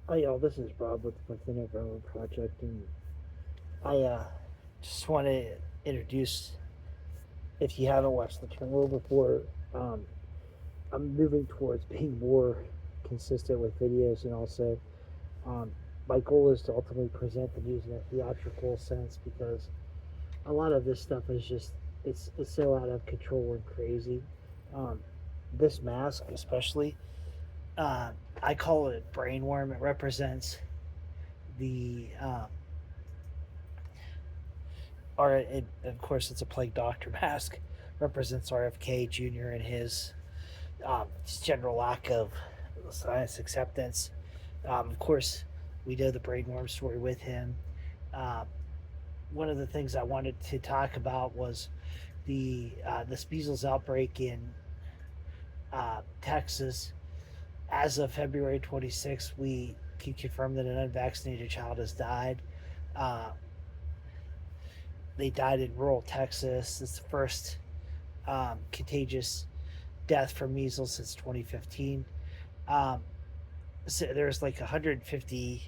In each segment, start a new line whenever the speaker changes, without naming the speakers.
Hi y'all, this is Rob with the Never Project, and I just want to introduce, if you haven't watched the channel before, um, I'm moving towards being more consistent with videos, and also um, my goal is to ultimately present the news in a theatrical sense because a lot of this stuff is just it's so out of control and crazy. Um, this mask, especially, uh, I call it brainworm. It represents the or of course, it's a plague doctor mask. Represents RFK Jr. and his general lack of science acceptance. Of course, we know the brainworm story with him. Um, One of the things I wanted to talk about was the measles outbreak in Texas. As of February 26th, we can confirm that an unvaccinated child has died. Uh, they died in rural Texas. It's the first contagious death from measles since 2015. Um, so there's like 150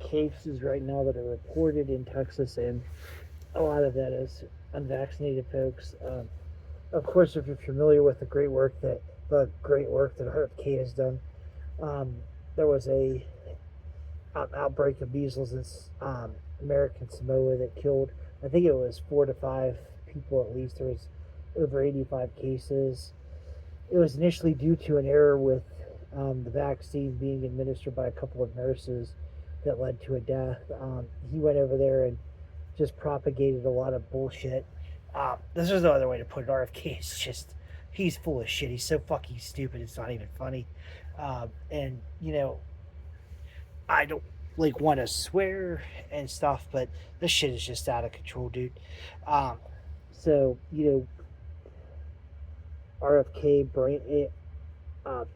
cases right now that are reported in Texas, and a lot of that is unvaccinated folks. Of course, if you're familiar with the great work that RFK has done, um, there was a outbreak of measles in American Samoa that killed, I think it was 4 to 5 people at least. There was over 85 cases. It was initially due to an error with the vaccine being administered by a couple of nurses that led to a death. He went over there and just propagated a lot of bullshit. This is no other way to put it. RFK is just, he's full of shit. He's so fucking stupid, it's not even funny. And, I don't like want to swear and stuff, but this shit is just out of control, dude. Um, so, RFK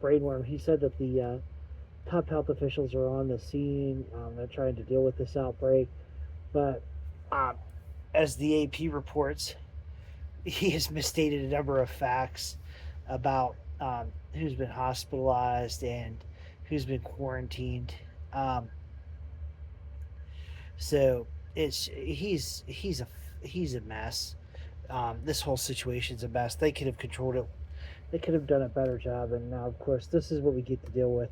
brainworm. He said that the top health officials are on the scene. They're trying to deal with this outbreak, but um, as the AP reports, he has misstated a number of facts about who's been hospitalized and who's been quarantined. Um, so he's a mess. This whole situation's a mess. They could have controlled it. They could have done a better job. And now, of course, this is what we get to deal with.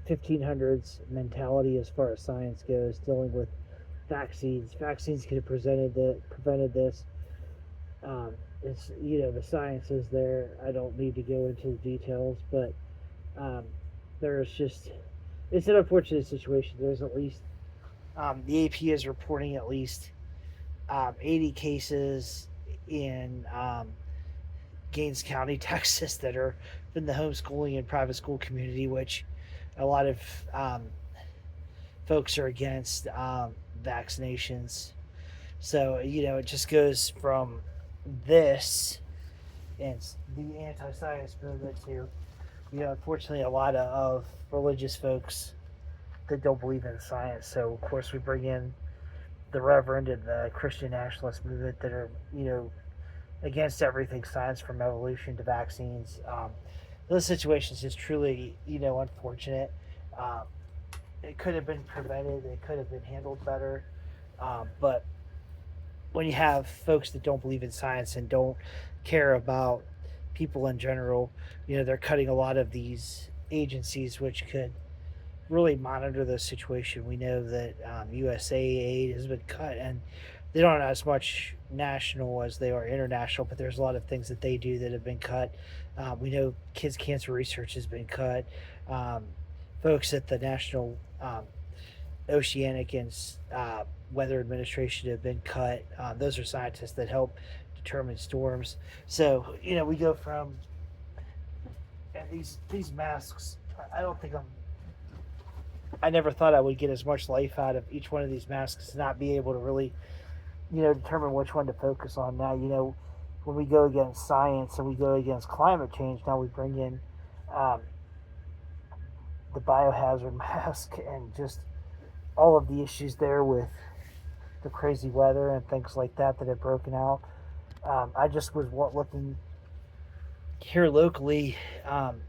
1500s mentality as far as science goes, dealing with vaccines. Vaccines could have prevented this. It's the science is there. I don't need to go into the details, but um, there's just it's an unfortunate situation. There's at least the AP is reporting at least 80 cases in Gaines County, Texas, that are in the homeschooling and private school community, which a lot of folks are against vaccinations. So, it just goes from this and the anti science movement to, unfortunately, a lot of religious folks that don't believe in science. So, of course, we bring in the Reverend and the Christian nationalist movement that are, against everything science from evolution to vaccines. Those situations is truly, unfortunate. Um, it could have been prevented. It could have been handled better. But when you have folks that don't believe in science and don't care about people in general, they're cutting a lot of these agencies which could really monitor the situation. We know that USA aid has been cut, and they don't have as much national as they are international, but there's a lot of things that they do that have been cut. We know kids' cancer research has been cut. Um, Folks at the National Oceanic and Weather Administration have been cut. Those are scientists that help determine storms. So we go from and these masks. I don't think I never thought I would get as much life out of each one of these masks to not be able to really, determine which one to focus on. Now, when we go against science and we go against climate change, now we bring in um, the biohazard mask and just all of the issues there with the crazy weather and things like that have broken out. I just was looking here locally. Um,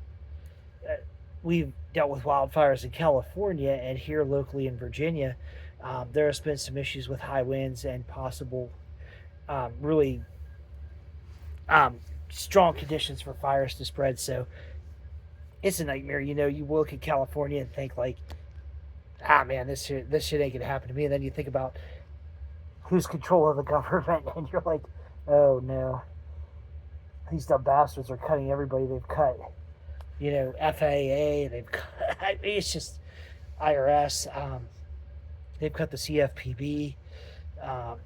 we've dealt with wildfires in California and here locally in Virginia. There has been some issues with high winds and possible really um, strong conditions for fires to spread. So it's a nightmare. You look at California and think like, man, this shit ain't gonna happen to me. And then you think about who's control of the government, and you're like, oh no, these dumb bastards are cutting everybody they've cut. FAA, they've cut. It's just IRS. They've cut the CFPB. Um,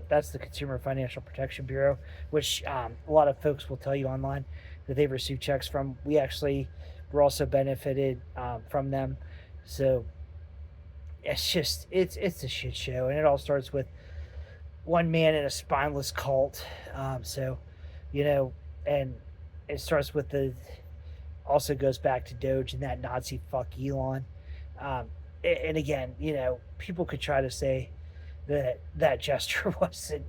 that's the Consumer Financial Protection Bureau, which a lot of folks will tell you online that they've received checks from. We actually were also benefited from them. So it's a shit show, and it all starts with one man in a spineless cult. And it starts with also goes back to Doge and that Nazi fuck Elon. And again, people could try to say that gesture wasn't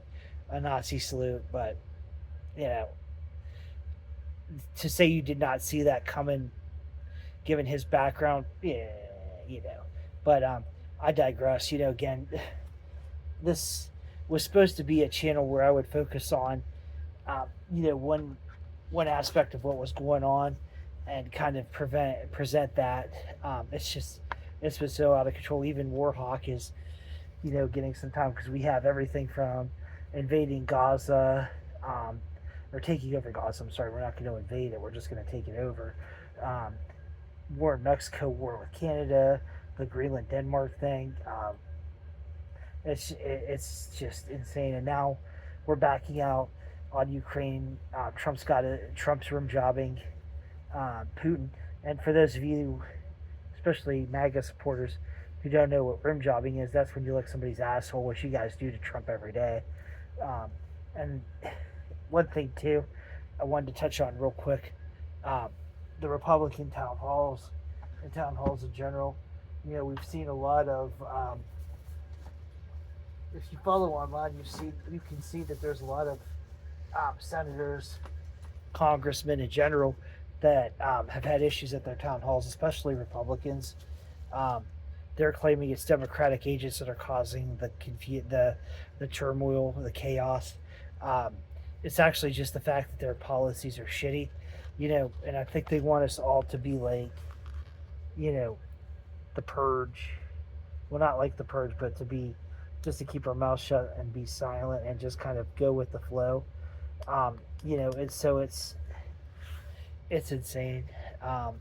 a Nazi salute, but you know, to say you did not see that coming, given his background, yeah, But I digress. Again, this was supposed to be a channel where I would focus on, one aspect of what was going on, and kind of present that. It's been so out of control. Even Warhawk is, getting some time because we have everything from invading Gaza, or taking over Gaza. I'm sorry, we're not going to invade it. We're just going to take it over. War in Mexico, war with Canada, the Greenland Denmark thing. It's just insane. And now we're backing out on Ukraine. Trump's room jobbing Putin. And for those of you, especially MAGA supporters, who don't know what rim jobbing is, that's when you lick somebody's asshole, which you guys do to Trump every day. And one thing too, I wanted to touch on real quick, the Republican town halls and town halls in general. We've seen a lot of. If you follow online, you can see that there's a lot of senators, congressmen in general, that have had issues at their town halls, especially Republicans. They're claiming it's Democratic agents that are causing the turmoil, the chaos. It's actually just the fact that their policies are shitty, and I think they want us all to be like, the Purge. Well, not like the Purge, but just to keep our mouths shut and be silent and just kind of go with the flow. It's insane. I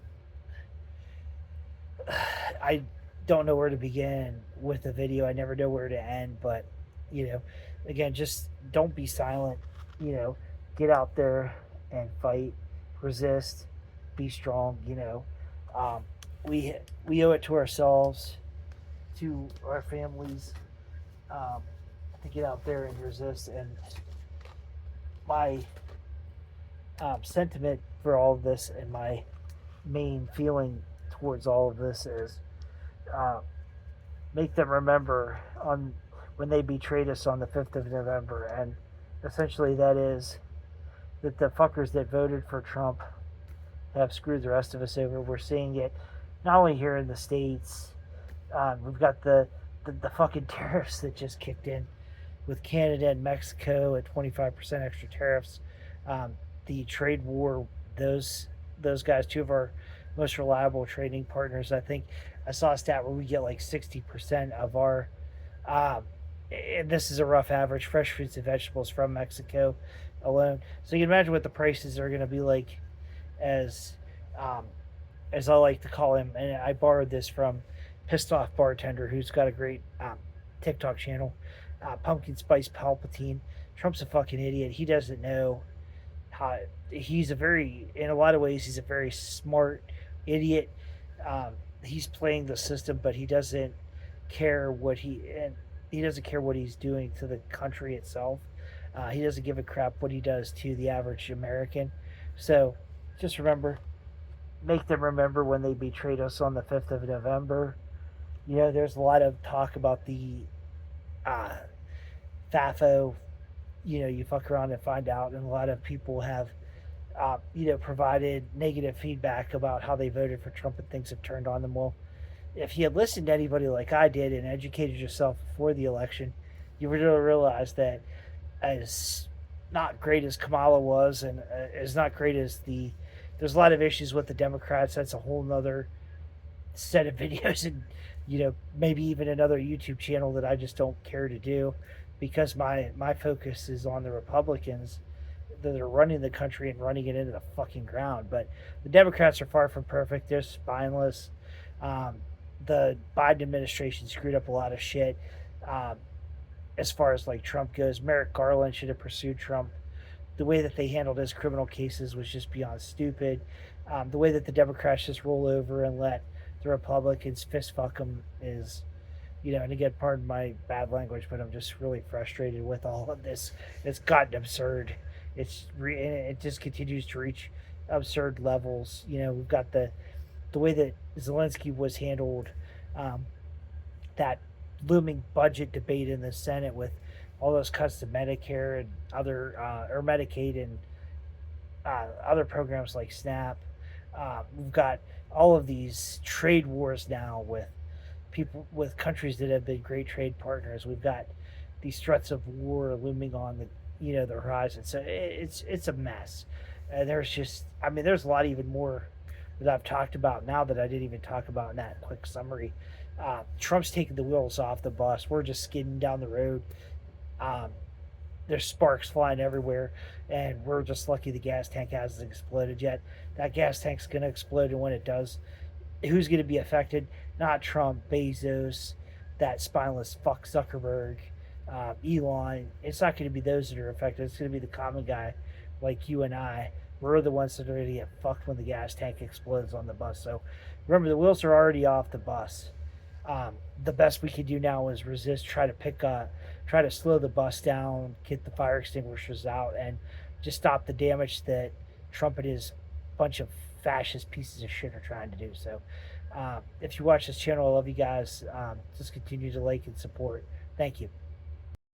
don't know where to begin with the video. I never know where to end, but again, just don't be silent. Get out there and fight, resist, be strong. We owe it to ourselves, to our families, to get out there and resist. And my sentiment for all of this, and my main feeling towards all of this, is make them remember when they betrayed us on the 5th of November. And essentially that is that the fuckers that voted for Trump have screwed the rest of us over. We're seeing it not only here in the States. We've got the fucking tariffs that just kicked in with Canada and Mexico at 25% extra tariffs. The trade war, those guys, two of our most reliable trading partners. I think I saw a stat where we get like 60% of our, and this is a rough average, fresh fruits and vegetables from Mexico alone. So you can imagine what the prices are going to be like, as I like to call him. And I borrowed this from Pissed Off Bartender, who's got a great TikTok channel, Pumpkin Spice Palpatine. Trump's a fucking idiot. He doesn't know how. In a lot of ways, he's a very smart idiot. He's playing the system, but he doesn't care what he's doing to the country itself. He doesn't give a crap what he does to the average American. So just make them remember when they betrayed us on the 5th of November. There's a lot of talk about the FAFO. You fuck around and find out, and a lot of people have provided negative feedback about how they voted for Trump and things have turned on them. Well, if you had listened to anybody like I did and educated yourself before the election, you would really realize that as not great as Kamala was, and as not great as there's a lot of issues with the Democrats. That's a whole nother set of videos, and maybe even another YouTube channel that I just don't care to do, because my focus is on the Republicans that are running the country and running it into the fucking ground. But the Democrats are far from perfect. They're spineless. Um, the Biden administration screwed up a lot of shit. Um, as far as like Trump goes, Merrick Garland should have pursued Trump. The way that they handled his criminal cases was just beyond stupid. The way that the Democrats just roll over and let the Republicans fist fuck them is, and again, pardon my bad language, but I'm just really frustrated with all of this. It's gotten absurd. It just continues to reach absurd levels. We've got the way that Zelensky was handled, that looming budget debate in the Senate with all those cuts to Medicare and other or Medicaid and other programs like SNAP. We've got all of these trade wars now with countries that have been great trade partners. We've got these threats of war looming on the horizon. So it's a mess. There's a lot even more that I've talked about now that I didn't even talk about in that quick summary. Trump's taking the wheels off the bus. We're just skidding down the road. Um, there's sparks flying everywhere, and we're just lucky the gas tank hasn't exploded yet. That gas tank's going to explode, and when it does, who's going to be affected? Not Trump, Bezos, that spineless fuck Zuckerberg, Elon. It's not going to be those that are affected. It's going to be the common guy like you and I. We're the ones that are going to get fucked when the gas tank explodes on the bus. So remember, the wheels are already off the bus. The best we can do now is resist, try to slow the bus down, get the fire extinguishers out, and just stop the damage that Trump and his bunch of fascist pieces of shit are trying to do. So if you watch this channel, I love you guys. Just continue to like and support. Thank you.